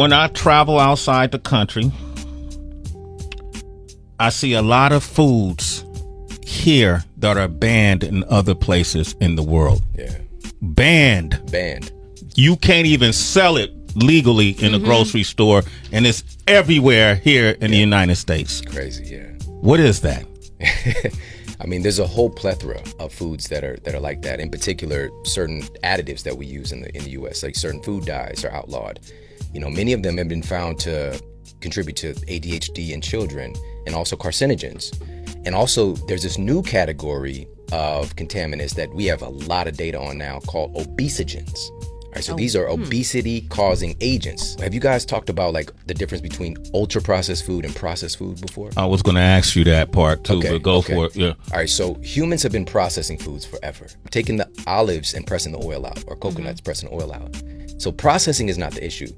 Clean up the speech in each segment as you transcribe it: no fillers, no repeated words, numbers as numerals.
When I travel outside the country, I see a lot of foods here that are banned in other places in the world. Yeah. Banned. You can't even sell it legally in a grocery store, and it's everywhere here in the United States. Crazy, yeah. What is that? I mean, there's a whole plethora of foods that are like that. In particular, certain additives that we use in the U.S., like certain food dyes, are outlawed. You know, many of them have been found to contribute to ADHD in children, and also carcinogens. And also, there's this new category of contaminants that we have a lot of data on now called obesogens. All right, so these are obesity-causing agents. Have you guys talked about like the difference between ultra-processed food and processed food before? I was going to ask you that part too, but go for it. Yeah. All right, so humans have been processing foods forever, taking the olives and pressing the oil out, or coconuts pressing the oil out. So processing is not the issue.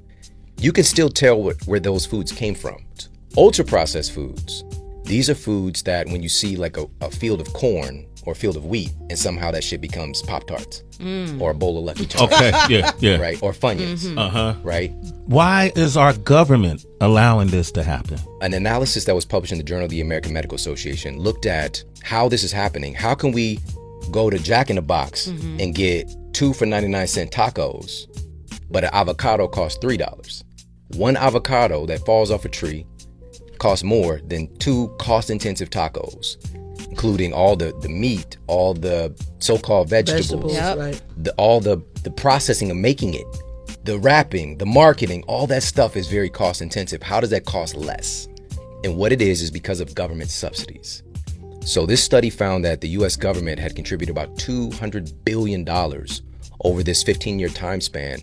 You can still tell where those foods came from. Ultra-processed foods, these are foods that when you see like a field of corn or a field of wheat, and somehow that shit becomes Pop-Tarts or a bowl of Lucky Charms. Okay, yeah. Right, or Funyuns, right? Why is our government allowing this to happen? An analysis that was published in the Journal of the American Medical Association looked at how this is happening. How can we go to Jack in the Box and get 2 for 99-cent tacos, but an avocado costs $3? One avocado that falls off a tree costs more than 2 cost-intensive tacos, including all the meat, all the so-called vegetables, right. all the processing of making it, the wrapping, the marketing, all that stuff is very cost-intensive. How does that cost less? And what it is because of government subsidies. So this study found that the U.S. government had contributed about $200 billion over this 15-year time span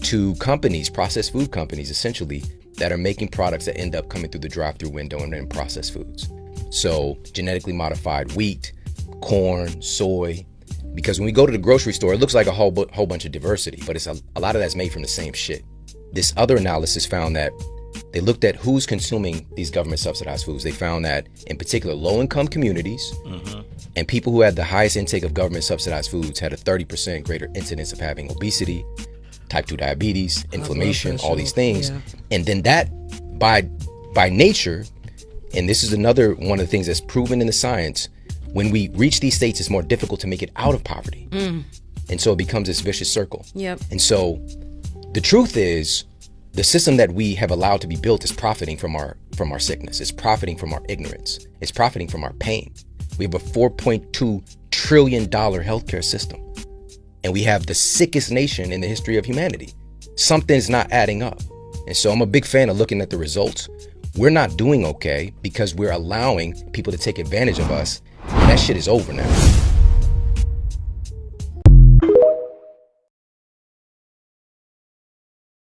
to companies, processed food companies, essentially, that are making products that end up coming through the drive-through window and then processed foods. So genetically modified wheat, corn, soy, because when we go to the grocery store, it looks like a whole bunch of diversity, but it's a lot of that's made from the same shit. This other analysis found that they looked at who's consuming these government subsidized foods. They found that in particular, low-income communities and people who had the highest intake of government subsidized foods had a 30% greater incidence of having obesity, type 2 diabetes, inflammation, all these things. Yeah. And then that by nature, and this is another one of the things that's proven in the science, when we reach these states, it's more difficult to make it out of poverty. And so it becomes this vicious circle. Yep. And so the truth is, the system that we have allowed to be built is profiting from our sickness. It's profiting from our ignorance. It's profiting from our pain. We have a $4.2 trillion healthcare system. And we have the sickest nation in the history of humanity. Something's not adding up. And so I'm a big fan of looking at the results. We're not doing okay because we're allowing people to take advantage of us. And that shit is over now.